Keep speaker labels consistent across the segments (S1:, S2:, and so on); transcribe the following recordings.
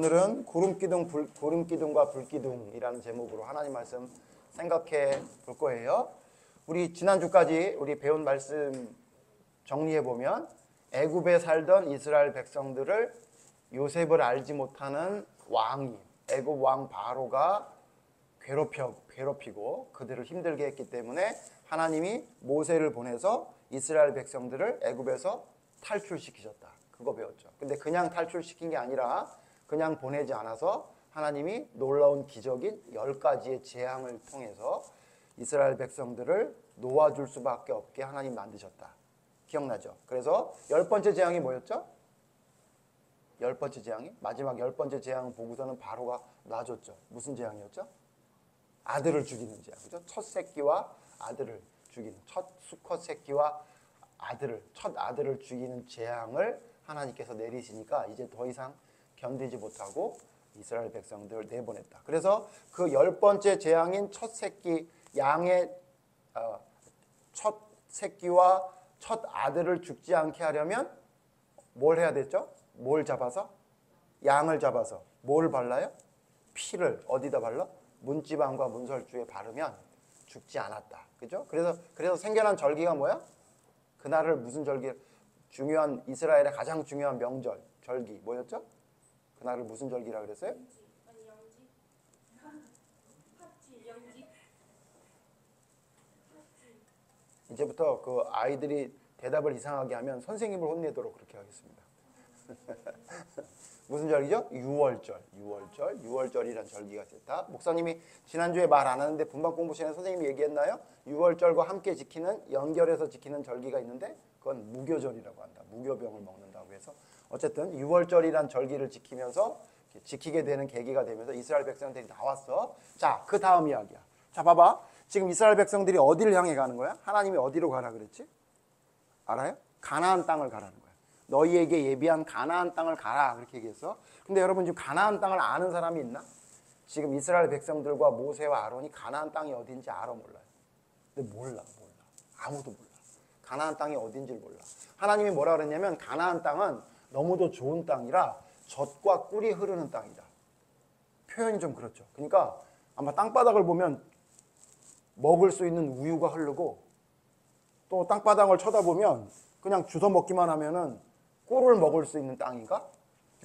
S1: 오늘은 구름 기둥과 불 기둥이라는 제목으로 하나님 말씀 생각해 볼 거예요. 우리 지난주까지 우리 배운 말씀 정리해 보면 애굽에 살던 이스라엘 백성들을 요셉을 알지 못하는 왕이 애굽 왕 바로가 괴롭히고 그들을 힘들게 했기 때문에 하나님이 모세를 보내서 이스라엘 백성들을 애굽에서 탈출시키셨다. 그거 배웠죠. 근데 그냥 탈출시킨 게 아니라 그냥 보내지 않아서 하나님이 놀라운 기적인 10가지의 재앙을 통해서 이스라엘 백성들을 놓아줄 수밖에 없게 하나님 만드셨다. 기억나죠? 그래서 10번째 재앙이 뭐였죠? 10번째 재앙이? 마지막 10번째 재앙 보고서는 바로가 놔줬죠. 무슨 재앙이었죠? 아들을 죽이는 재앙. 그죠? 첫 새끼와 아들을 죽이는, 첫 수컷 새끼와 첫 아들을 죽이는 재앙을 하나님께서 내리시니까 이제 더 이상 견디지 못하고 이스라엘 백성들을 내보냈다. 그래서 그 10번째 재앙인 첫 새끼, 양의 첫 새끼와 첫 아들을 죽지 않게 하려면 뭘 해야 됐죠? 뭘 잡아서? 양을 잡아서. 뭘 발라요? 피를 어디다 발라? 문지방과 문설주에 바르면 죽지 않았다. 그죠? 그래서 생겨난 절기가 뭐야? 그날을 무슨 절기? 중요한 이스라엘의 가장 중요한 명절, 절기 뭐였죠? 그날을 무슨 절기라 그랬어요? 이제부터 그 아이들이 대답을 이상하게 하면 선생님을 혼내도록 그렇게 하겠습니다. 무슨 절기죠? 유월절이라는 절기가 있다. 목사님이 지난주에 말 안 하는데 분반 공부 시간에 선생님이 얘기했나요? 유월절과 함께 지키는, 연결해서 지키는 절기가 있는데 그건 무교절이라고 한다. 무교병을 먹는다고 해서 어쨌든 유월절이란 절기를 지키면서 지키게 되는 계기가 되면서 이스라엘 백성들이 나왔어. 자, 그 다음 이야기야. 자, 봐봐. 지금 이스라엘 백성들이 어디를 향해 가는 거야? 하나님이 어디로 가라 그랬지? 알아요? 가나안 땅을 가라는 거야. 너희에게 예비한 가나안 땅을 가라 그렇게 얘기했어. 근데 여러분 지금 가나안 땅을 아는 사람이 있나? 지금 이스라엘 백성들과 모세와 아론이 가나안 땅이 어딘지 알아 몰라요? 근데 몰라. 아무도 몰라. 가나안 땅이 어딘지를 몰라. 하나님이 뭐라 그랬냐면 가나안 땅은 너무도 좋은 땅이라 젖과 꿀이 흐르는 땅이다. 표현이 좀 그렇죠. 그러니까 아마 땅바닥을 보면 먹을 수 있는 우유가 흐르고 또 땅바닥을 쳐다보면 그냥 주워 먹기만 하면은 꿀을 먹을 수 있는 땅인가?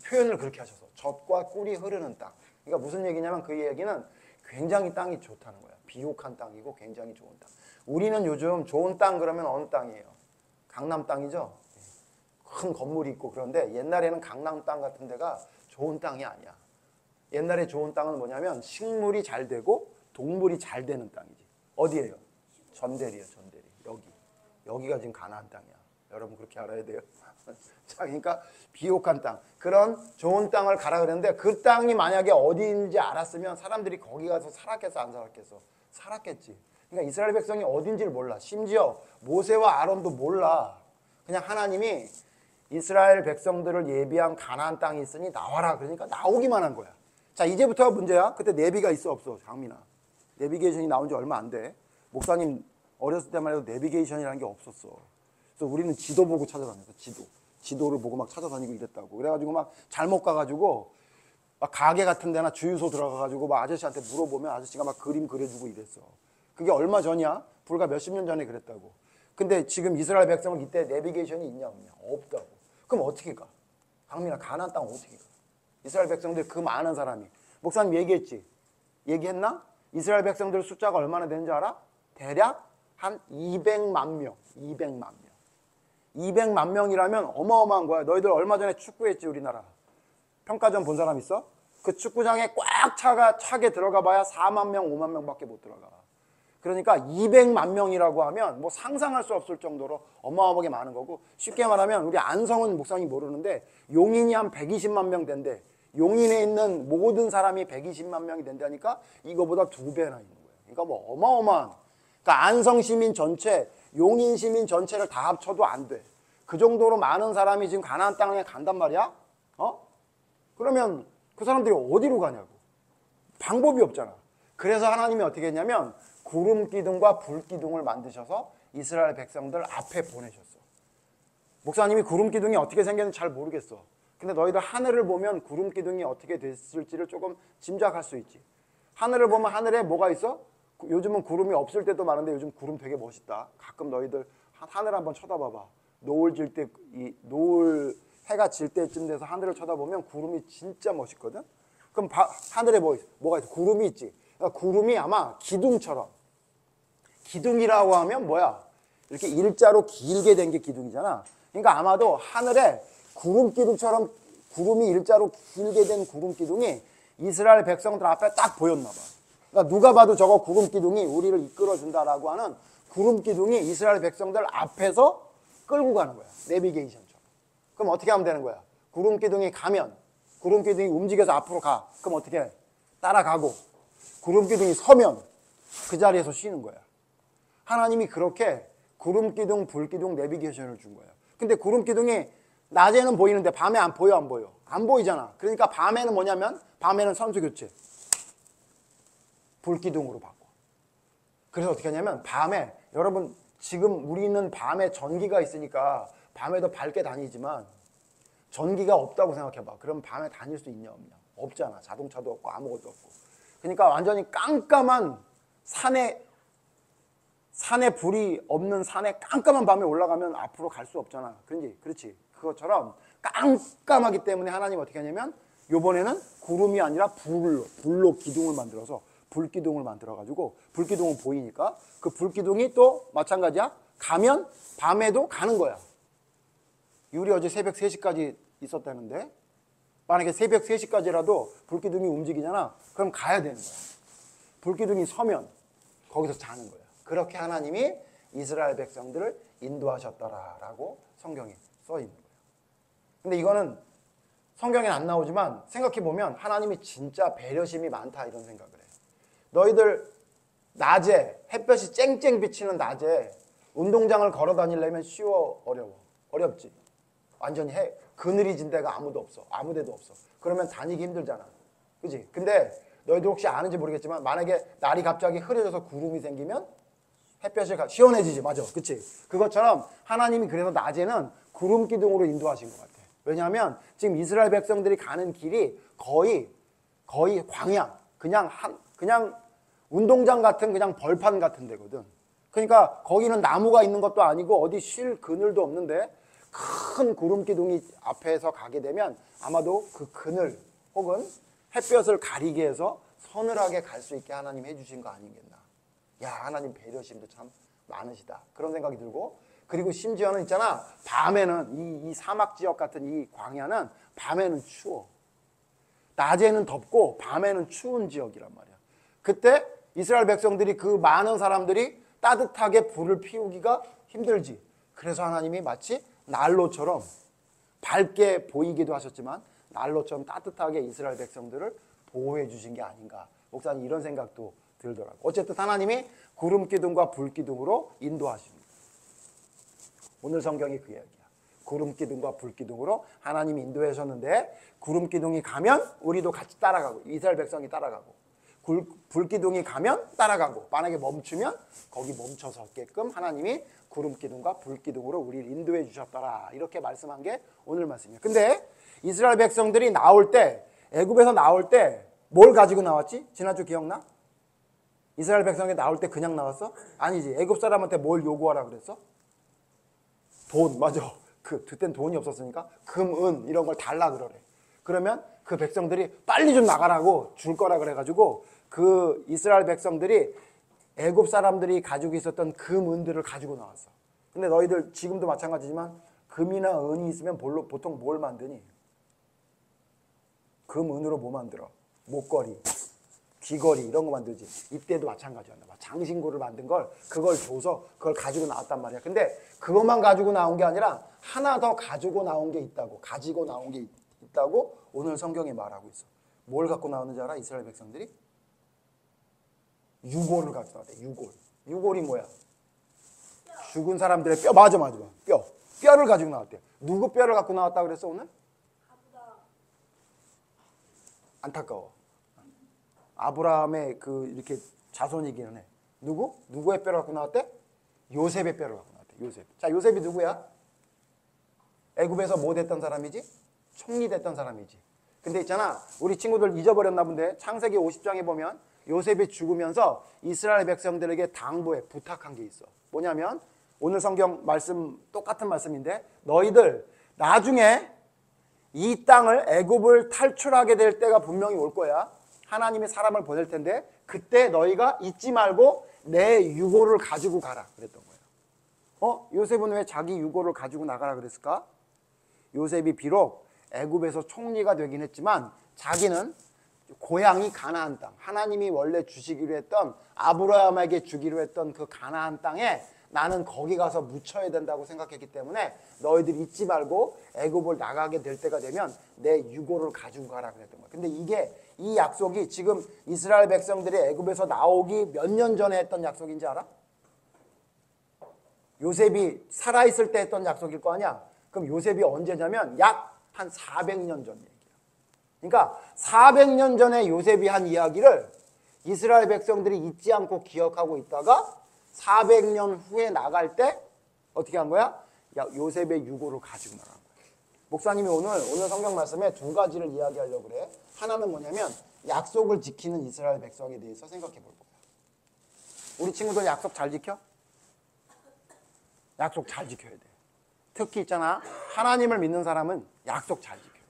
S1: 표현을 그렇게 하셔서 젖과 꿀이 흐르는 땅. 그러니까 무슨 얘기냐면 그 얘기는 굉장히 땅이 좋다는 거야. 비옥한 땅이고 굉장히 좋은 땅. 우리는 요즘 좋은 땅 그러면 어느 땅이에요? 강남 땅이죠? 큰 건물이 있고 그런데 옛날에는 강남 땅 같은 데가 좋은 땅이 아니야. 옛날에 좋은 땅은 뭐냐면 식물이 잘 되고 동물이 잘 되는 땅이지. 어디예요? 전대리예요. 전대리. 여기가 지금 가나안 땅이야. 여러분 그렇게 알아야 돼요. 자, 그러니까 비옥한 땅, 그런 좋은 땅을 가라 그랬는데 그 땅이 만약에 어디인지 알았으면 사람들이 거기 가서 살았겠어, 안 살았겠어? 살았겠지. 그러니까 이스라엘 백성이 어딘지를 몰라. 심지어 모세와 아론도 몰라. 그냥 하나님이 이스라엘 백성들을 예비한 가나안 땅이 있으니 나와라. 그러니까 나오기만 한 거야. 자, 이제부터가 문제야. 그때 내비가 있어 없어? 장민아. 내비게이션이 나온 지 얼마 안 돼. 목사님 어렸을 때만 해도 내비게이션이라는 게 없었어. 그래서 우리는 지도 보고 찾아다녔어. 지도를 보고 막 찾아다니고 이랬다고. 그래가지고 막 잘못 가가지고 막 가게 같은 데나 주유소 들어가가지고 막 아저씨한테 물어보면 아저씨가 막 그림 그려주고 이랬어. 그게 얼마 전이야? 불과 몇십 년 전에 그랬다고. 근데 지금 이스라엘 백성은 이때 내비게이션이 있냐 없냐? 없다고. 그럼 어떻게 가? 강민아, 가나안 땅 어떻게 가? 이스라엘 백성들 그 많은 사람이. 목사님 얘기했지? 얘기했나? 이스라엘 백성들 숫자가 얼마나 되는지 알아? 대략 한 200만 명. 200만 명이라면 어마어마한 거야. 너희들 얼마 전에 축구했지, 우리나라. 평가전 본 사람 있어? 그 축구장에 꽉 차게 들어가 봐야 4만 명, 5만 명밖에 못 들어가. 그러니까 200만 명이라고 하면 뭐 상상할 수 없을 정도로 어마어마하게 많은 거고, 쉽게 말하면 우리 안성은 목사님 모르는데 용인이 한 120만 명 된대. 용인에 있는 모든 사람이 120만 명이 된다니까 이거보다 2배나 있는 거예요. 그러니까 뭐 어마어마한. 그러니까 안성 시민 전체, 용인 시민 전체를 다 합쳐도 안 돼. 그 정도로 많은 사람이 지금 가나안 땅에 간단 말이야? 그러면 그 사람들이 어디로 가냐고. 방법이 없잖아. 그래서 하나님이 어떻게 했냐면 구름 기둥과 불 기둥을 만드셔서 이스라엘 백성들 앞에 보내셨어. 목사님이 구름 기둥이 어떻게 생겼는지 잘 모르겠어. 근데 너희들 하늘을 보면 구름 기둥이 어떻게 됐을지를 조금 짐작할 수 있지. 하늘을 보면 하늘에 뭐가 있어? 요즘은 구름이 없을 때도 많은데 요즘 구름 되게 멋있다. 가끔 너희들 하늘 한번 쳐다봐봐. 노을 질 때, 해가 질 때쯤 돼서 하늘을 쳐다보면 구름이 진짜 멋있거든. 그럼 하늘에 뭐가 있어? 구름이 있지. 그러니까 구름이 아마 기둥처럼. 기둥이라고 하면 뭐야? 이렇게 일자로 길게 된 게 기둥이잖아. 그러니까 아마도 하늘에 구름 기둥처럼 구름이 일자로 길게 된 구름 기둥이 이스라엘 백성들 앞에 딱 보였나 봐. 그러니까 누가 봐도 저거 구름 기둥이 우리를 이끌어 준다라고 하는 구름 기둥이 이스라엘 백성들 앞에서 끌고 가는 거야. 내비게이션처럼. 그럼 어떻게 하면 되는 거야? 구름 기둥이 가면, 구름 기둥이 움직여서 앞으로 가. 그럼 어떻게 해? 따라가고. 구름 기둥이 서면 그 자리에서 쉬는 거야. 하나님이 그렇게 구름 기둥, 불 기둥, 내비게이션을 준 거예요. 근데 구름 기둥이 낮에는 보이는데 밤에 안 보여, 안 보여? 안 보이잖아. 그러니까 밤에는 뭐냐면 밤에는 선수 교체. 불 기둥으로 바꿔. 그래서 어떻게 하냐면 밤에 여러분 지금 우리는 밤에 전기가 있으니까 밤에도 밝게 다니지만 전기가 없다고 생각해봐. 그럼 밤에 다닐 수 있냐 없냐? 없잖아. 자동차도 없고 아무것도 없고. 그러니까 완전히 깜깜한 산에 불이 없는 산에 깜깜한 밤에 올라가면 앞으로 갈 수 없잖아. 그렇지. 그것처럼 깜깜하기 때문에 하나님 어떻게 하냐면 요번에는 구름이 아니라 불로 기둥을 만들어서 불기둥을 만들어가지고 불기둥은 보이니까 그 불기둥이 또 마찬가지야. 가면 밤에도 가는 거야. 우리 어제 새벽 3시까지 있었다는데 만약에 새벽 3시까지라도 불기둥이 움직이잖아. 그럼 가야 되는 거야. 불기둥이 서면 거기서 자는 거야. 그렇게 하나님이 이스라엘 백성들을 인도하셨더라라고 성경에 써 있는 거예요. 근데 이거는 성경에 안 나오지만 생각해보면 하나님이 진짜 배려심이 많다 이런 생각을 해. 너희들 낮에 햇볕이 쨍쨍 비치는 낮에 운동장을 걸어 다니려면 쉬워 어려워? 어렵지. 완전히 그늘이 진 데가 아무도 없어. 아무 데도 없어. 그러면 다니기 힘들잖아. 그치? 근데 너희들 혹시 아는지 모르겠지만 만약에 날이 갑자기 흐려져서 구름이 생기면 햇볕이 시원해지지. 맞아. 그치? 그것처럼 하나님이 그래서 낮에는 구름 기둥으로 인도하신 것 같아. 왜냐하면 지금 이스라엘 백성들이 가는 길이 거의 광야. 그냥 운동장 같은 그냥 벌판 같은 데거든. 그러니까 거기는 나무가 있는 것도 아니고 어디 쉴 그늘도 없는데 큰 구름 기둥이 앞에서 가게 되면 아마도 그 그늘 혹은 햇볕을 가리게 해서 서늘하게 갈 수 있게 하나님 해주신 거 아니겠나. 야, 하나님 배려심도 참 많으시다. 그런 생각이 들고, 그리고 심지어는 있잖아, 밤에는 이 사막 지역 같은 이 광야는 밤에는 추워. 낮에는 덥고 밤에는 추운 지역이란 말이야. 그때 이스라엘 백성들이 그 많은 사람들이 따뜻하게 불을 피우기가 힘들지. 그래서 하나님이 마치 난로처럼 밝게 보이기도 하셨지만 난로처럼 따뜻하게 이스라엘 백성들을 보호해 주신 게 아닌가. 목사님 이런 생각도 들더라고. 어쨌든 하나님이 구름 기둥과 불 기둥으로 인도하십니다. 오늘 성경이 그 이야기야. 구름 기둥과 불 기둥으로 하나님이 인도하셨는데 구름 기둥이 가면 우리도 같이 따라가고 이스라엘 백성이 따라가고 불 기둥이 가면 따라가고 만약에 멈추면 거기 멈춰서게끔 하나님이 구름 기둥과 불 기둥으로 우리를 인도해 주셨더라. 이렇게 말씀한 게 오늘 말씀이에요. 근데 이스라엘 백성들이 나올 때 애굽에서 나올 때 뭘 가지고 나왔지? 지난주 기억나? 이스라엘 백성이 나올 때 그냥 나왔어? 아니지. 애굽 사람한테 뭘 요구하라 그랬어? 돈. 맞아. 그땐 돈이 없었으니까 금, 은 이런 걸 달라 그러래. 그러면 그 백성들이 빨리 좀 나가라고 줄 거라 그래가지고 그 이스라엘 백성들이 애굽 사람들이 가지고 있었던 금, 은들을 가지고 나왔어. 근데 너희들 지금도 마찬가지지만 금이나 은이 있으면 보통 뭘 만드니? 금, 은으로 뭐 만들어? 목걸이, 귀걸이 이런 거 만들지. 이때도 마찬가지였나 봐. 장신구를 만든 걸 그걸 줘서 그걸 가지고 나왔단 말이야. 근데 그것만 가지고 나온 게 아니라 하나 더 가지고 나온 게 있다고. 가지고 나온 게 있다고 오늘 성경이 말하고 있어. 뭘 갖고 나오는지 알아? 이스라엘 백성들이? 유골을 갖고 나왔대. 유골. 유골이 뭐야? 죽은 사람들의 뼈. 맞아. 뼈를 가지고 나왔대. 누구 뼈를 갖고 나왔다고 그랬어 오늘? 안타까워. 아브라함의 이렇게 자손이기는 해. 누구의 뼈를 갖고 나왔대? 요셉의 뼈를 갖고 나왔대. 요셉. 자, 요셉이 누구야? 애굽에서 뭐 됐던 사람이지? 총리 됐던 사람이지. 근데 있잖아, 우리 친구들 잊어버렸나 본데 창세기 50장에 보면 요셉이 죽으면서 이스라엘 백성들에게 당부해 부탁한 게 있어. 뭐냐면 오늘 성경 말씀 똑같은 말씀인데 너희들 나중에 이 땅을 애굽을 탈출하게 될 때가 분명히 올 거야. 하나님이 사람을 보낼 텐데 그때 너희가 잊지 말고 내 유고를 가지고 가라 그랬던 거예요. 요셉은 왜 자기 유고를 가지고 나가라 그랬을까? 요셉이 비록 애굽에서 총리가 되긴 했지만 자기는 고향이 가나안 땅, 하나님이 원래 주시기로 했던 아브라함에게 주기로 했던 그 가나안 땅에 나는 거기 가서 묻혀야 된다고 생각했기 때문에 너희들 잊지 말고 애굽을 나가게 될 때가 되면 내 유고를 가지고 가라 그랬던 거야. 근데 이 약속이 지금 이스라엘 백성들이 애굽에서 나오기 몇 년 전에 했던 약속인지 알아? 요셉이 살아있을 때 했던 약속일 거 아니야? 그럼 요셉이 언제냐면 약 한 400년 전 얘기야. 그러니까 400년 전에 요셉이 한 이야기를 이스라엘 백성들이 잊지 않고 기억하고 있다가 400년 후에 나갈 때 어떻게 한 거야? 요셉의 유고를 가지고 나간 거야. 목사님이 오늘 성경 말씀에 두 가지를 이야기하려고 그래. 하나는 뭐냐면 약속을 지키는 이스라엘 백성에 대해서 생각해 볼 거야. 우리 친구들 약속 잘 지켜? 약속 잘 지켜야 돼. 특히 있잖아, 하나님을 믿는 사람은 약속 잘 지켜야 돼.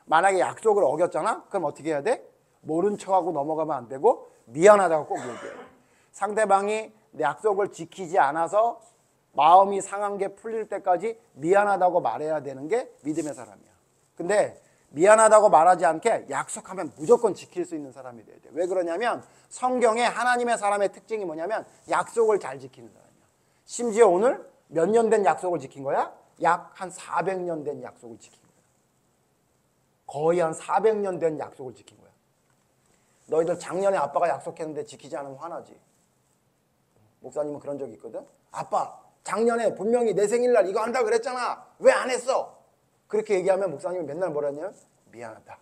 S1: 만약에 약속을 어겼잖아? 그럼 어떻게 해야 돼? 모른 척하고 넘어가면 안 되고 미안하다고 꼭 얘기해야 돼. 상대방이 내 약속을 지키지 않아서 마음이 상한 게 풀릴 때까지 미안하다고 말해야 되는 게 믿음의 사람이야. 근데 미안하다고 말하지 않게 약속하면 무조건 지킬 수 있는 사람이 돼야 돼. 왜 그러냐면 성경에 하나님의 사람의 특징이 뭐냐면 약속을 잘 지키는 사람이야. 심지어 오늘 몇 년 된 약속을 지킨 거야? 약 한 400년 된 약속을 지킨 거야. 거의 한 400년 된 약속을 지킨 거야. 너희들 작년에 아빠가 약속했는데 지키지 않으면 화나지. 목사님은 그런 적이 있거든. 아빠 작년에 분명히 내 생일날 이거 한다 그랬잖아. 왜 안 했어? 그렇게 얘기하면 목사님이 맨날 뭐라 했냐면 미안하다.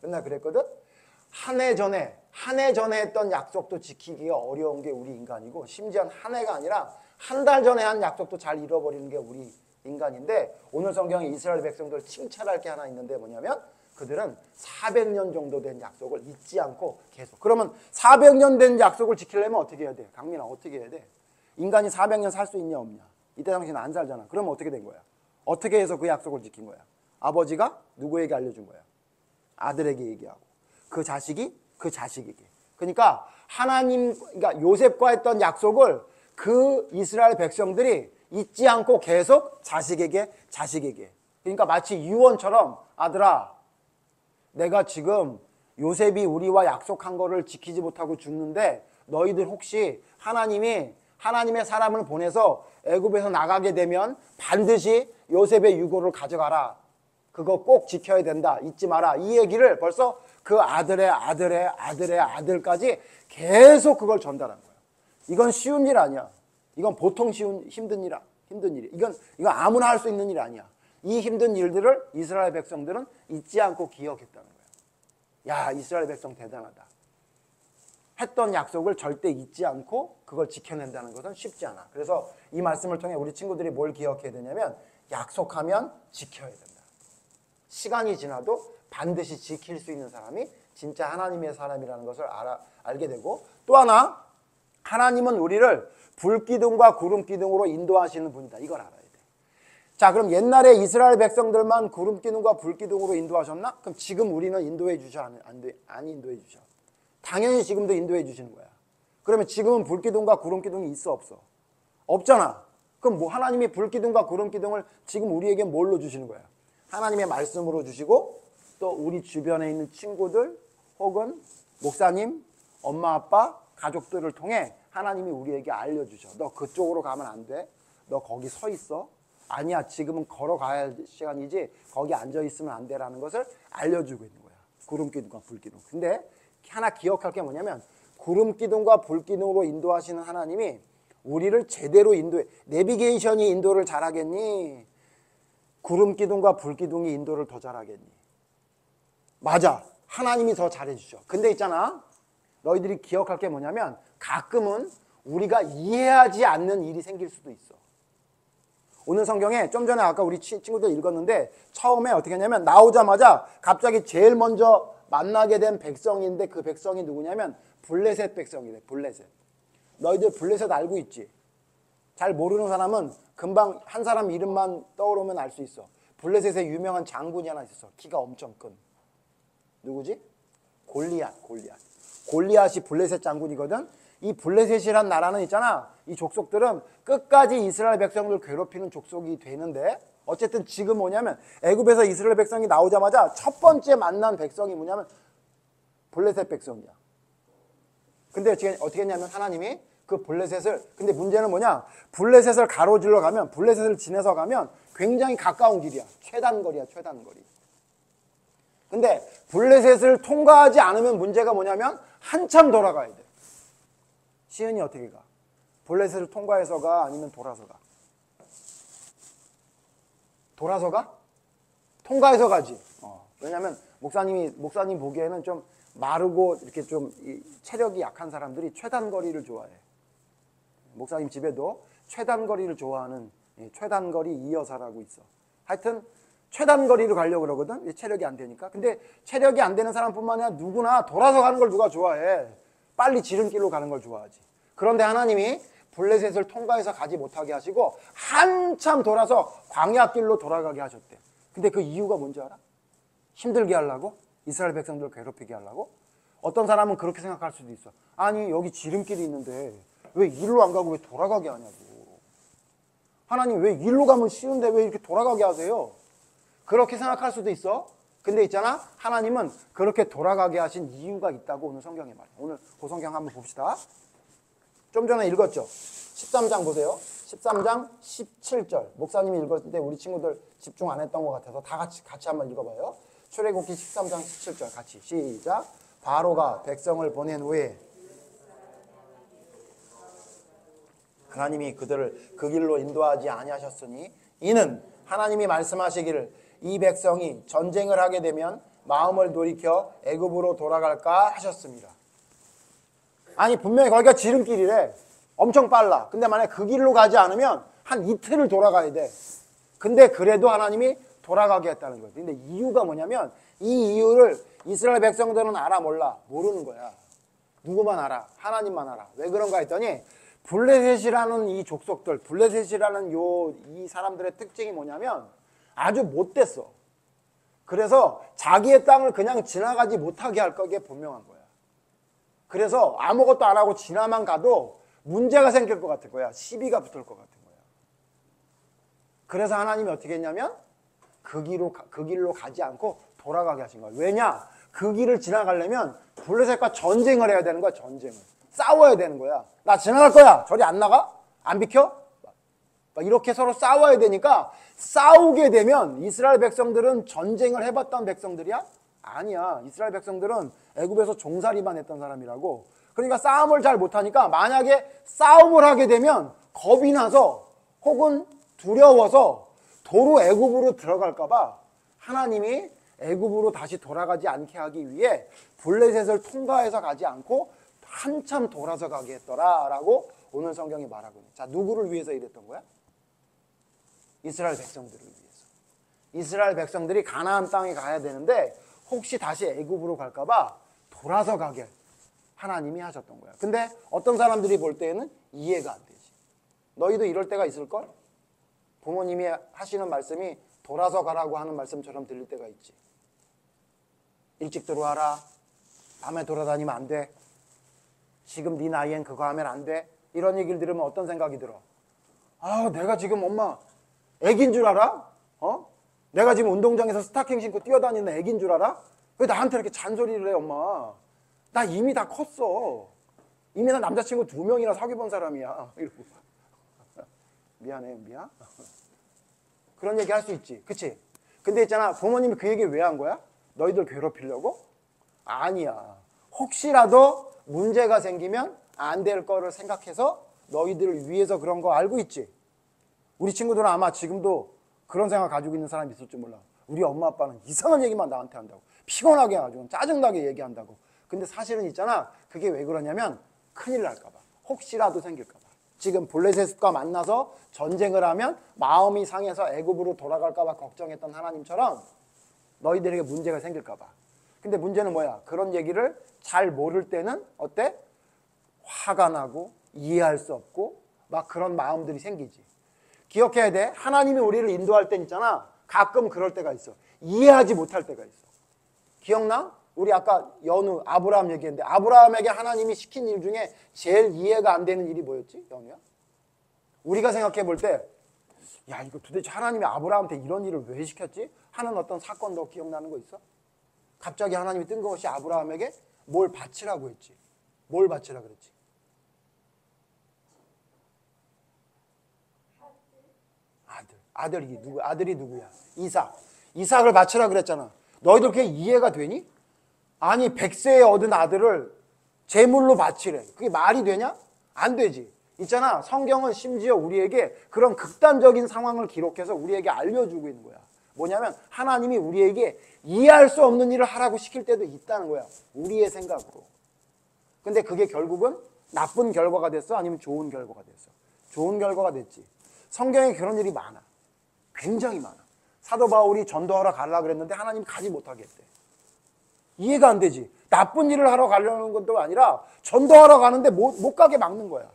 S1: 맨날 그랬거든. 한 해 전에 했던 약속도 지키기가 어려운 게 우리 인간이고 심지어 한 해가 아니라 한 달 전에 한 약속도 잘 잃어버리는 게 우리 인간인데 오늘 성경에 이스라엘 백성들 칭찬할 게 하나 있는데 뭐냐면 그들은 400년 정도 된 약속을 잊지 않고 계속. 그러면 400년 된 약속을 지키려면 어떻게 해야 돼? 강민아 어떻게 해야 돼? 인간이 400년 살 수 있냐 없냐? 이때 당시는 안 살잖아. 그러면 어떻게 된 거야? 어떻게 해서 그 약속을 지킨 거야? 아버지가 누구에게 알려준 거야? 아들에게 얘기하고 그 자식이 그 자식에게. 그러니까 그러니까 요셉과 했던 약속을 그 이스라엘 백성들이 잊지 않고 계속 자식에게. 그러니까 마치 유언처럼 아들아 내가 지금 요셉이 우리와 약속한 거를 지키지 못하고 죽는데 너희들 혹시 하나님의 사람을 보내서 애굽에서 나가게 되면 반드시 요셉의 유고를 가져가라. 그거 꼭 지켜야 된다. 잊지 마라. 이 얘기를 벌써 그 아들의 아들까지 계속 그걸 전달한 거야. 이건 쉬운 일 아니야. 이건 보통 힘든 일이야. 이건 아무나 할 수 있는 일 아니야. 이 힘든 일들을 이스라엘 백성들은 잊지 않고 기억했다는 거야. 야, 이스라엘 백성 대단하다. 했던 약속을 절대 잊지 않고 그걸 지켜낸다는 것은 쉽지 않아. 그래서 이 말씀을 통해 우리 친구들이 뭘 기억해야 되냐면 약속하면 지켜야 된다. 시간이 지나도 반드시 지킬 수 있는 사람이 진짜 하나님의 사람이라는 것을 알게 되고 또 하나 하나님은 우리를 불기둥과 구름기둥으로 인도하시는 분이다. 이걸 알아야 돼. 자, 그럼 옛날에 이스라엘 백성들만 구름기둥과 불기둥으로 인도하셨나? 그럼 지금 우리는 인도해 주셔? 안 인도해 주셔? 당연히 지금도 인도해 주시는 거야. 그러면 지금은 불기둥과 구름기둥이 있어 없어? 없잖아. 그럼 뭐 하나님이 불기둥과 구름기둥을 지금 우리에게 뭘로 주시는 거야? 하나님의 말씀으로 주시고 또 우리 주변에 있는 친구들 혹은 목사님, 엄마, 아빠, 가족들을 통해 하나님이 우리에게 알려주셔. 너 그쪽으로 가면 안 돼. 너 거기 서 있어. 아니야, 지금은 걸어가야 할 시간이지 거기 앉아있으면 안 돼라는 것을 알려주고 있는 거야. 구름기둥과 불기둥. 근데 하나 기억할 게 뭐냐면 구름기둥과 불기둥으로 인도하시는 하나님이 우리를 제대로 인도해. 내비게이션이 인도를 잘하겠니? 구름기둥과 불기둥이 인도를 더 잘하겠니? 맞아. 하나님이 더 잘해주죠. 근데 있잖아. 너희들이 기억할 게 뭐냐면 가끔은 우리가 이해하지 않는 일이 생길 수도 있어. 오늘 성경에 좀 전에 아까 우리 친구들 읽었는데 처음에 어떻게 했냐면 나오자마자 갑자기 제일 먼저 만나게 된 백성인데 그 백성이 누구냐면 블레셋 백성이래. 블레셋. 너희들 블레셋 알고 있지? 잘 모르는 사람은 금방 한 사람 이름만 떠오르면 알 수 있어. 블레셋의 유명한 장군이 하나 있었어. 키가 엄청 큰. 누구지? 골리앗. 골리앗이 블레셋 장군이거든. 이 블레셋이란 나라는 있잖아. 이 족속들은 끝까지 이스라엘 백성들 괴롭히는 족속이 되는데 어쨌든 지금 뭐냐면 애굽에서 이스라엘 백성이 나오자마자 첫 번째 만난 백성이 뭐냐면 블레셋 백성이야. 근데 어떻게 했냐면 하나님이 그 블레셋을, 근데 문제는 뭐냐, 블레셋을 가로질러 가면, 블레셋을 지나서 가면 굉장히 가까운 길이야. 최단거리야, 최단거리. 근데 블레셋을 통과하지 않으면 문제가 뭐냐면 한참 돌아가야 돼. 시은이 어떻게 가? 블레셋을 통과해서 가? 아니면 돌아서 가? 돌아서 가? 통과해서 가지. 왜냐면 목사님 보기에는 좀 마르고 이렇게 좀 체력이 약한 사람들이 최단거리를 좋아해. 목사님 집에도 최단거리를 좋아하는 최단거리 이여사라고 있어. 하여튼 최단거리로 가려고 그러거든. 체력이 안 되니까. 근데 체력이 안 되는 사람뿐만 아니라 누구나 돌아서 가는 걸 누가 좋아해. 빨리 지름길로 가는 걸 좋아하지. 그런데 하나님이 블레셋을 통과해서 가지 못하게 하시고 한참 돌아서 광야길로 돌아가게 하셨대. 근데 그 이유가 뭔지 알아? 힘들게 하려고? 이스라엘 백성들을 괴롭히게 하려고? 어떤 사람은 그렇게 생각할 수도 있어. 아니 여기 지름길이 있는데 왜 일로 안 가고 왜 돌아가게 하냐고. 하나님 왜 일로 가면 쉬운데 왜 이렇게 돌아가게 하세요? 그렇게 생각할 수도 있어. 근데 있잖아, 하나님은 그렇게 돌아가게 하신 이유가 있다고 오늘 성경에 말해. 오늘 그 성경 한번 봅시다. 좀 전에 읽었죠? 13장 보세요. 13장 17절. 목사님이 읽었을 때 우리 친구들 집중 안 했던 것 같아서 다 같이 한번 읽어봐요. 출애굽기 13장 17절 같이 시작. 바로가 백성을 보낸 후에 하나님이 그들을 그 길로 인도하지 아니하셨으니 이는 하나님이 말씀하시기를 이 백성이 전쟁을 하게 되면 마음을 돌이켜 애굽으로 돌아갈까 하셨습니다. 아니 분명히 거기가 지름길이래. 엄청 빨라. 근데 만약에 그 길로 가지 않으면 한 이틀을 돌아가야 돼. 근데 그래도 하나님이 돌아가게 했다는 거예요. 근데 이유가 뭐냐면 이 이유를 이스라엘 백성들은 알아 몰라? 모르는 거야. 누구만 알아? 하나님만 알아. 왜 그런가 했더니 블레셋이라는 이 족속들, 블레셋이라는 이 사람들의 특징이 뭐냐면 아주 못됐어. 그래서 자기의 땅을 그냥 지나가지 못하게 할 거기에 분명한 거야. 그래서 아무것도 안 하고 지나만 가도 문제가 생길 것 같은 거야. 시비가 붙을 것 같은 거야. 그래서 하나님이 어떻게 했냐면 그 길로 가지 않고 돌아가게 하신 거야. 왜냐? 그 길을 지나가려면 블레셋과 전쟁을 해야 되는 거야. 전쟁을. 싸워야 되는 거야. 나 지나갈 거야. 저리 안 나가? 안 비켜? 이렇게 서로 싸워야 되니까 싸우게 되면 이스라엘 백성들은 전쟁을 해봤던 백성들이야? 아니야. 이스라엘 백성들은 애굽에서 종살이만 했던 사람이라고. 그러니까 싸움을 잘 못하니까 만약에 싸움을 하게 되면 겁이 나서 혹은 두려워서 도로 애굽으로 들어갈까 봐 하나님이 애굽으로 다시 돌아가지 않게 하기 위해 블레셋을 통과해서 가지 않고 한참 돌아서 가게 했더라라고 오늘 성경이 말하고 있는. 자, 누구를 위해서 이랬던 거야? 이스라엘 백성들을 위해서. 이스라엘 백성들이 가나안 땅에 가야 되는데 혹시 다시 애굽으로 갈까 봐 돌아서 가게 하나님이 하셨던 거야. 근데 어떤 사람들이 볼 때에는 이해가 안 되지. 너희도 이럴 때가 있을걸? 부모님이 하시는 말씀이 돌아서 가라고 하는 말씀처럼 들릴 때가 있지. 일찍 들어와라. 밤에 돌아다니면 안 돼. 지금 네 나이엔 그거 하면 안 돼. 이런 얘기를 들으면 어떤 생각이 들어? 아, 내가 지금 엄마 애기인 줄 알아? 내가 지금 운동장에서 스타킹 신고 뛰어다니는 애기인 줄 알아? 왜 나한테 이렇게 잔소리를 해, 엄마? 나 이미 다 컸어. 이미 나 남자친구 2명이나 사귀어 본 사람이야. 이러고. 미안해, 미안. 그런 얘기 할 수 있지. 그치? 근데 있잖아, 부모님이 그 얘기 왜 한 거야? 너희들 괴롭히려고? 아니야. 혹시라도 문제가 생기면 안 될 거를 생각해서 너희들을 위해서 그런 거 알고 있지? 우리 친구들은 아마 지금도 그런 생각 가지고 있는 사람이 있을 줄 몰라. 우리 엄마 아빠는 이상한 얘기만 나한테 한다고. 피곤하게 해가지고 짜증나게 얘기한다고. 근데 사실은 있잖아, 그게 왜 그러냐면 큰일 날까 봐. 혹시라도 생길까 봐. 지금 블레셋과 만나서 전쟁을 하면 마음이 상해서 애굽으로 돌아갈까 봐 걱정했던 하나님처럼 너희들에게 문제가 생길까 봐. 근데 문제는 뭐야? 그런 얘기를 잘 모를 때는 어때? 화가 나고 이해할 수 없고 막 그런 마음들이 생기지. 기억해야 돼. 하나님이 우리를 인도할 땐 있잖아. 가끔 그럴 때가 있어. 이해하지 못할 때가 있어. 기억나? 우리 아까 연우 아브라함 얘기했는데 아브라함에게 하나님이 시킨 일 중에 제일 이해가 안 되는 일이 뭐였지? 연우야? 우리가 생각해 볼 때 야, 이거 도대체 하나님이 아브라함한테 이런 일을 왜 시켰지? 하는 어떤 사건 너 기억나는 거 있어? 갑자기 하나님이 뜬금없이 아브라함에게 뭘 바치라고 했지. 뭘 바치라 그랬지? 아들이 누구? 아들이 누구야? 이삭. 이삭을 바치라 그랬잖아. 너희들 그게 이해가 되니? 아니 100세에 얻은 아들을 제물로 바치래. 그게 말이 되냐? 안 되지. 있잖아. 성경은 심지어 우리에게 그런 극단적인 상황을 기록해서 우리에게 알려주고 있는 거야. 뭐냐면 하나님이 우리에게 이해할 수 없는 일을 하라고 시킬 때도 있다는 거야. 우리의 생각으로. 근데 그게 결국은 나쁜 결과가 됐어? 아니면 좋은 결과가 됐어? 좋은 결과가 됐지. 성경에 그런 일이 많아. 굉장히 많아. 사도 바울이 전도하러 가려고 그랬는데 하나님 가지 못하게 했대. 이해가 안 되지. 나쁜 일을 하러 가려는 것도 아니라 전도하러 가는데 못 가게 막는 거야.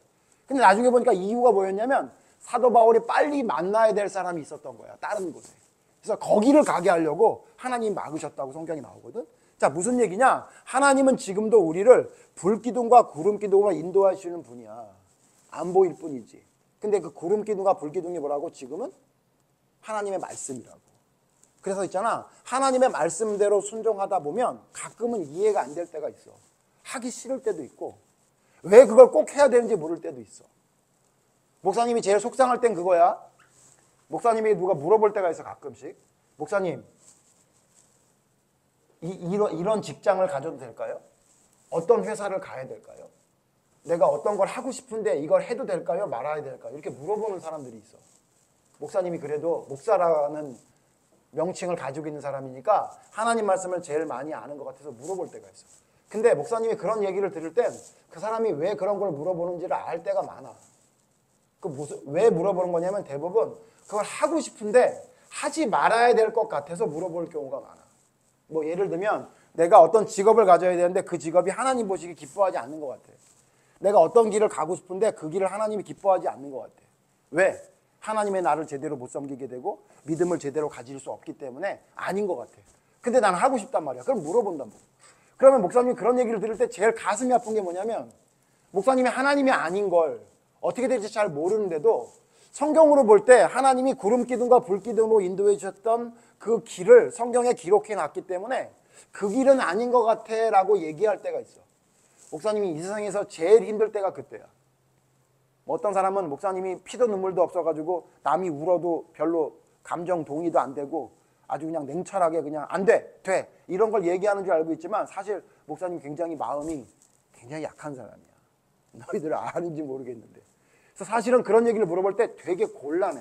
S1: 근데 나중에 보니까 이유가 뭐였냐면 사도 바울이 빨리 만나야 될 사람이 있었던 거야. 다른 곳에. 그래서 거기를 가게 하려고 하나님이 막으셨다고 성경이 나오거든. 자, 무슨 얘기냐? 하나님은 지금도 우리를 불기둥과 구름기둥으로 인도하시는 분이야. 안 보일 뿐이지. 근데 그 구름기둥과 불기둥이 뭐라고? 지금은 하나님의 말씀이라고. 그래서 있잖아. 하나님의 말씀대로 순종하다 보면 가끔은 이해가 안 될 때가 있어. 하기 싫을 때도 있고 왜 그걸 꼭 해야 되는지 모를 때도 있어. 목사님이 제일 속상할 땐 그거야. 목사님이 누가 물어볼 때가 있어 가끔씩. 목사님 이런 직장을 가져도 될까요? 어떤 회사를 가야 될까요? 내가 어떤 걸 하고 싶은데 이걸 해도 될까요? 말아야 될까요? 이렇게 물어보는 사람들이 있어. 목사님이 그래도 목사라는 명칭을 가지고 있는 사람이니까 하나님 말씀을 제일 많이 아는 것 같아서 물어볼 때가 있어. 근데 목사님이 그런 얘기를 들을 땐 그 사람이 왜 그런 걸 물어보는지를 알 때가 많아. 왜 물어보는 거냐면 대부분 그걸 하고 싶은데 하지 말아야 될 것 같아서 물어볼 경우가 많아. 뭐 예를 들면 내가 어떤 직업을 가져야 되는데 그 직업이 하나님 보시기 기뻐하지 않는 것 같아. 내가 어떤 길을 가고 싶은데 그 길을 하나님이 기뻐하지 않는 것 같아. 왜? 하나님의 나를 제대로 못 섬기게 되고 믿음을 제대로 가질 수 없기 때문에 아닌 것 같아. 근데 나는 하고 싶단 말이야. 그럼 물어본단 말이야. 그러면 목사님이 그런 얘기를 들을 때 제일 가슴이 아픈 게 뭐냐면 목사님이 하나님이 아닌 걸 어떻게 될지 잘 모르는데도 성경으로 볼 때 하나님이 구름기둥과 불기둥으로 인도해 주셨던 그 길을 성경에 기록해 놨기 때문에 그 길은 아닌 것 같아 라고 얘기할 때가 있어. 목사님이 이 세상에서 제일 힘들 때가 그때야. 어떤 사람은 목사님이 피도 눈물도 없어가지고 남이 울어도 별로 감정 동의도 안 되고 아주 그냥 냉철하게 그냥 안 돼, 돼 이런 걸 얘기하는 줄 알고 있지만 사실 목사님 굉장히 마음이 굉장히 약한 사람이야. 너희들 아는지 모르겠는데. 그래서 사실은 그런 얘기를 물어볼 때 되게 곤란해.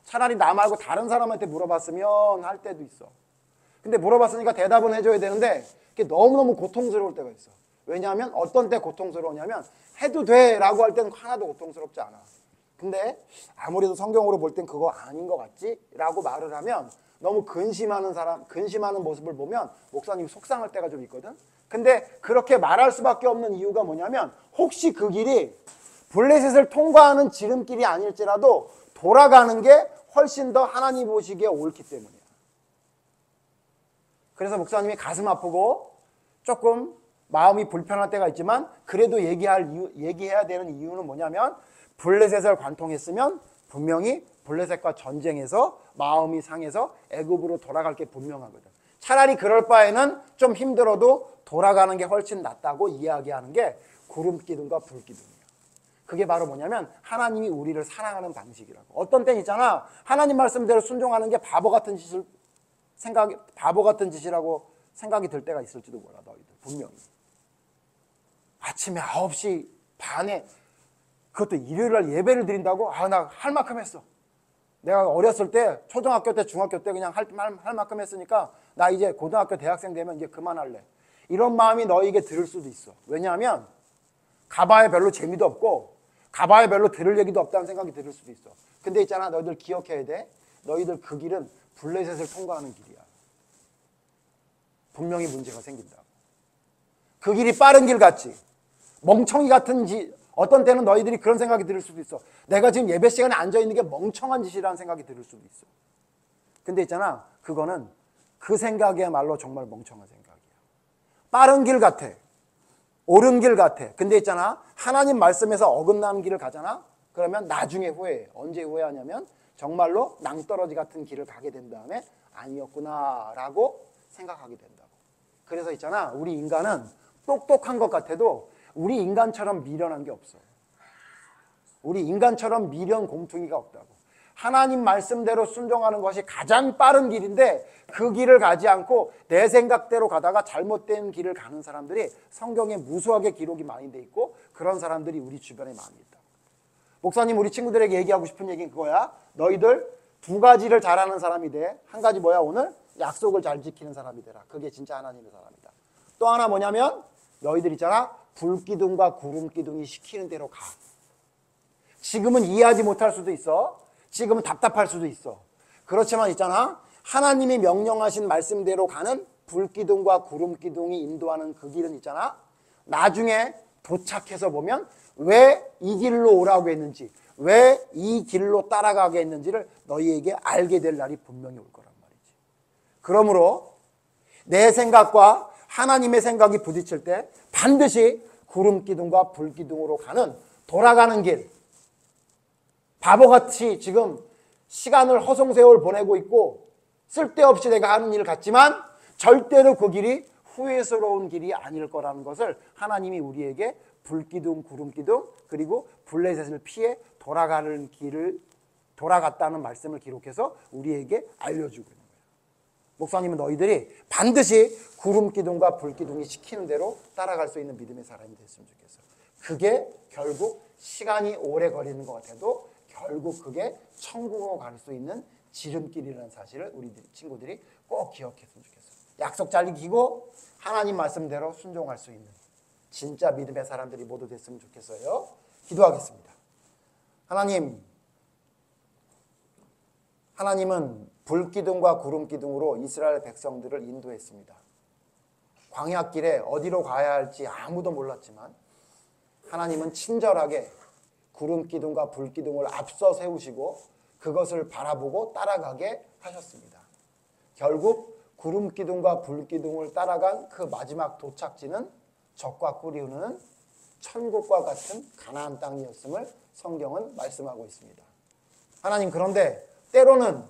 S1: 차라리 나 말고 다른 사람한테 물어봤으면 할 때도 있어. 근데 물어봤으니까 대답은 해줘야 되는데 그게 너무너무 고통스러울 때가 있어. 왜냐하면 어떤 때 고통스러우냐면 해도 돼 라고 할 때는 하나도 고통스럽지 않아. 근데 아무래도 성경으로 볼 땐 그거 아닌 것 같지? 라고 말을 하면 너무 근심하는 모습을 보면 목사님이 속상할 때가 좀 있거든. 근데 그렇게 말할 수밖에 없는 이유가 뭐냐면 혹시 그 길이 블레셋을 통과하는 지름길이 아닐지라도 돌아가는 게 훨씬 더 하나님 보시기에 옳기 때문이야. 그래서 목사님이 가슴 아프고 조금 마음이 불편할 때가 있지만 그래도 얘기해야 되는 이유는 뭐냐면 블레셋을 관통했으면 분명히 블레셋과 전쟁에서 마음이 상해서 애굽으로 돌아갈 게 분명하거든. 차라리 그럴 바에는 좀 힘들어도 돌아가는 게 훨씬 낫다고 이야기하는 게 구름기둥과 불기둥이야. 그게 바로 뭐냐면 하나님이 우리를 사랑하는 방식이라고. 어떤 땐 있잖아. 하나님 말씀대로 순종하는 게 바보 같은 짓이라고 생각이 들 때가 있을지도 몰라. 너희들 분명히. 아침에 9시 반에 그것도 일요일날 예배를 드린다고? 아, 나 할 만큼 했어. 내가 어렸을 때 초등학교 때 중학교 때 그냥 할 만큼 했으니까 나 이제 고등학교 대학생 되면 이제 그만할래. 이런 마음이 너에게 들을 수도 있어. 왜냐하면 가봐야 별로 재미도 없고 가봐야 별로 들을 얘기도 없다는 생각이 들 수도 있어. 근데 있잖아, 너희들 기억해야 돼. 너희들 그 길은 블레셋을 통과하는 길이야. 분명히 문제가 생긴다고. 그 길이 빠른 길 같지? 멍청이 같은지, 어떤 때는 너희들이 그런 생각이 들 수도 있어. 내가 지금 예배 시간에 앉아있는 게 멍청한 짓이라는 생각이 들 수도 있어. 근데 있잖아, 그거는 그 생각이야말로 정말 멍청한 생각이야. 빠른 길 같아. 옳은 길 같아. 근데 있잖아, 하나님 말씀에서 어긋나는 길을 가잖아? 그러면 나중에 후회해. 언제 후회하냐면 정말로 낭떠러지 같은 길을 가게 된 다음에 아니었구나 라고 생각하게 된다고. 그래서 있잖아, 우리 인간은 똑똑한 것 같아도 우리 인간처럼 미련한 게 없어. 우리 인간처럼 미련 곰퉁이가 없다고. 하나님 말씀대로 순종하는 것이 가장 빠른 길인데 그 길을 가지 않고 내 생각대로 가다가 잘못된 길을 가는 사람들이 성경에 무수하게 기록이 많이 돼 있고 그런 사람들이 우리 주변에 많이 있다. 목사님, 우리 친구들에게 얘기하고 싶은 얘기는 그거야. 너희들 두 가지를 잘하는 사람이 돼. 한 가지 뭐야? 오늘 약속을 잘 지키는 사람이 되라. 그게 진짜 하나님의 사람이다. 또 하나 뭐냐면 너희들 있잖아, 불기둥과 구름기둥이 시키는 대로 가. 지금은 이해하지 못할 수도 있어. 지금은 답답할 수도 있어. 그렇지만 있잖아, 하나님이 명령하신 말씀대로 가는 불기둥과 구름기둥이 인도하는 그 길은 있잖아, 나중에 도착해서 보면 왜 이 길로 오라고 했는지, 왜 이 길로 따라가게 했는지를 너희에게 알게 될 날이 분명히 올 거란 말이지. 그러므로 내 생각과 하나님의 생각이 부딪힐 때 반드시 구름기둥과 불기둥으로 가는 돌아가는 길, 바보같이 지금 시간을 허송세월 보내고 있고 쓸데없이 내가 하는 일 같지만 절대로 그 길이 후회스러운 길이 아닐 거라는 것을 하나님이 우리에게 불기둥, 구름기둥, 그리고 블레셋을 피해 돌아가는 길을 돌아갔다는 말씀을 기록해서 우리에게 알려주고 있는 거예요. 목사님은 너희들이 반드시 구름기둥과 불기둥이 시키는 대로 따라갈 수 있는 믿음의 사람이 됐으면 좋겠어요. 그게 결국 시간이 오래 걸리는 것 같아도 결국 그게 천국으로 갈 수 있는 지름길이라는 사실을 우리 친구들이 꼭 기억했으면 좋겠어요. 약속 잘 지키고 하나님 말씀대로 순종할 수 있는 진짜 믿음의 사람들이 모두 됐으면 좋겠어요. 기도하겠습니다. 하나님은 불기둥과 구름기둥으로 이스라엘 백성들을 인도했습니다. 광야길에 어디로 가야 할지 아무도 몰랐지만 하나님은 친절하게 구름기둥과 불기둥을 앞서 세우시고 그것을 바라보고 따라가게 하셨습니다. 결국 구름기둥과 불기둥을 따라간 그 마지막 도착지는 젖과 꿀이 흐르는 천국과 같은 가나안 땅이었음을 성경은 말씀하고 있습니다. 하나님, 그런데 때로는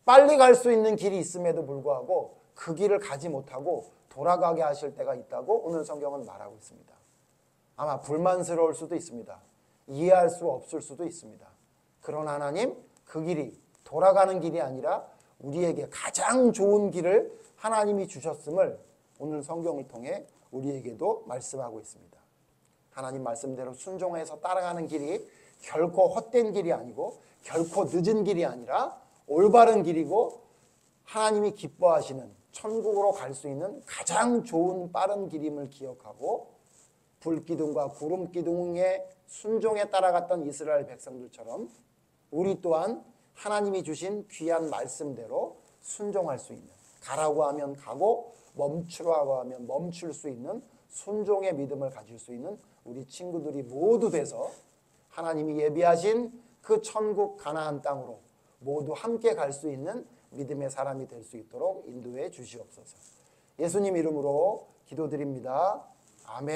S1: 빨리 갈 수 있는 길이 있음에도 불구하고 그 길을 가지 못하고 돌아가게 하실 때가 있다고 오늘 성경은 말하고 있습니다. 아마 불만스러울 수도 있습니다. 이해할 수 없을 수도 있습니다. 그러나 하나님, 그 길이 돌아가는 길이 아니라 우리에게 가장 좋은 길을 하나님이 주셨음을 오늘 성경을 통해 우리에게도 말씀하고 있습니다. 하나님 말씀대로 순종해서 따라가는 길이 결코 헛된 길이 아니고 결코 늦은 길이 아니라 올바른 길이고 하나님이 기뻐하시는 천국으로 갈 수 있는 가장 좋은 빠른 길임을 기억하고 불기둥과 구름기둥의 순종에 따라갔던 이스라엘 백성들처럼 우리 또한 하나님이 주신 귀한 말씀대로 순종할 수 있는, 가라고 하면 가고 멈추라고 하면 멈출 수 있는 순종의 믿음을 가질 수 있는 우리 친구들이 모두 돼서 하나님이 예비하신 그 천국 가나안 땅으로 모두 함께 갈 수 있는 믿음의 사람이 될 수 있도록 인도해 주시옵소서. 예수님 이름으로 기도드립니다. 아멘.